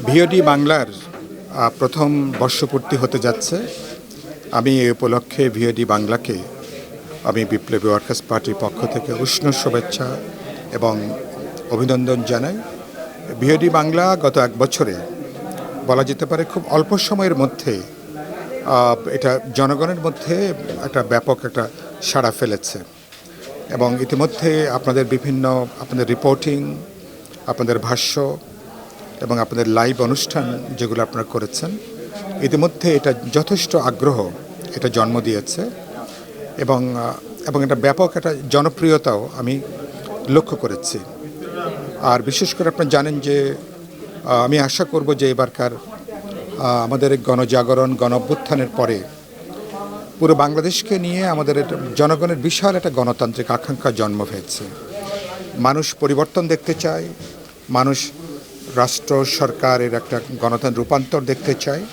VOD বাংলার প্রথম বর্ষপূর্তি হতে যাচ্ছে। আমি এই উপলক্ষে ভিওডি বাংলাকে আমি বিপ্লবী ওয়ার্কার্স পার্টির পক্ষ থেকে উষ্ণ শুভেচ্ছা এবং অভিনন্দন জানাই। ভিওডি বাংলা গত এক বছরে বলা যেতে পারে খুব অল্প সময়ের মধ্যে এটা জনগণের মধ্যে একটা ব্যাপক একটা সাড়া ফেলেছে এবং ইতিমধ্যে আপনাদের আপনাদের রিপোর্টিং, আপনাদের ভাষ্য এবং আপনাদের লাইভ অনুষ্ঠান যেগুলো আপনারা করেছেন, ইতিমধ্যে এটা যথেষ্ট আগ্রহ এটা জন্ম দিয়েছে এবং এটা ব্যাপক একটা জনপ্রিয়তাও আমি লক্ষ্য করেছি। আর বিশেষ করে আপনারা জানেন যে আমি আশা করব যে এবারকার আমাদের গণজাগরণ গণ-অভ্যুত্থানের পরে পুরো বাংলাদেশকে নিয়ে আমাদের জনগণের বিশাল একটা গণতান্ত্রিক আকাঙ্ক্ষা জন্ম হয়েছে। মানুষ পরিবর্তন দেখতে চায়, মানুষ রাষ্ট্র সরকারের একটা গণতন্ত্র রূপান্তর দেখতে চায়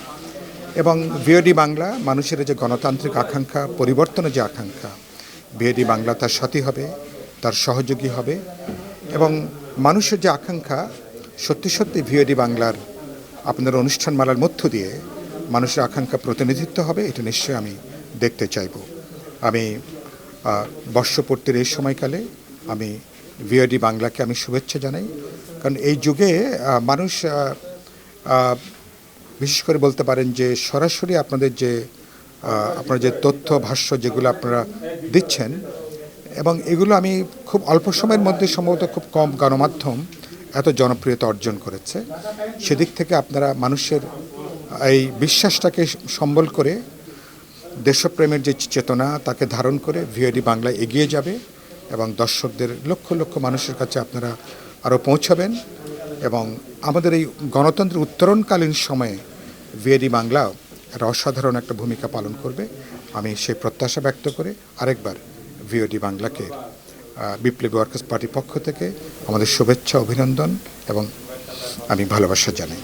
এবং ভিওডি বাংলা মানুষের যে গণতান্ত্রিক আকাঙ্ক্ষা, পরিবর্তনের যে আকাঙ্ক্ষা, ভিওডি বাংলা তার সাথী হবে, তার সহযোগী হবে এবং মানুষের যে আকাঙ্ক্ষা সত্যি সত্যি ভিওডি বাংলার আপনাদের অনুষ্ঠানমালার মধ্য দিয়ে মানুষের আকাঙ্ক্ষা প্রতিনিধিত্ব হবে, এটা নিশ্চয়ই আমি দেখতে চাইব। আমি বর্ষপূর্তির এই সময়কালে আমি ভিওডি বাংলাকে আমি শুভেচ্ছা জানাই, কারণ এই যুগে মানুষ বিশেষ করে বলতে পারেন যে সরাসরি আপনারা যে তথ্য ভাষ্য যেগুলো আপনারা দিচ্ছেন এবং এগুলো আমি খুব অল্প সময়ের মধ্যে সম্ভবত খুব কম গণমাধ্যম এত জনপ্রিয়তা অর্জন করেছে। সেদিক থেকে আপনারা মানুষের এই বিশ্বাসটাকে সম্বল করে দেশপ্রেমের যে চেতনা তাকে ধারণ করে ভিওডি বাংলা এগিয়ে যাবে এবং দর্শকদের লক্ষ লক্ষ মানুষের কাছে আপনারা আরও পৌঁছাবেন এবং আমাদের এই গণতন্ত্রের উত্তরণকালীন সময়ে ভিওডি বাংলাও একটা অসাধারণ একটা ভূমিকা পালন করবে। আমি সেই প্রত্যাশা ব্যক্ত করে আরেকবার ভিওডি বাংলাকে বিপ্লবী ওয়ার্কার্স পার্টির পক্ষ থেকে আমাদের শুভেচ্ছা, অভিনন্দন এবং আমি ভালোবাসা জানাই।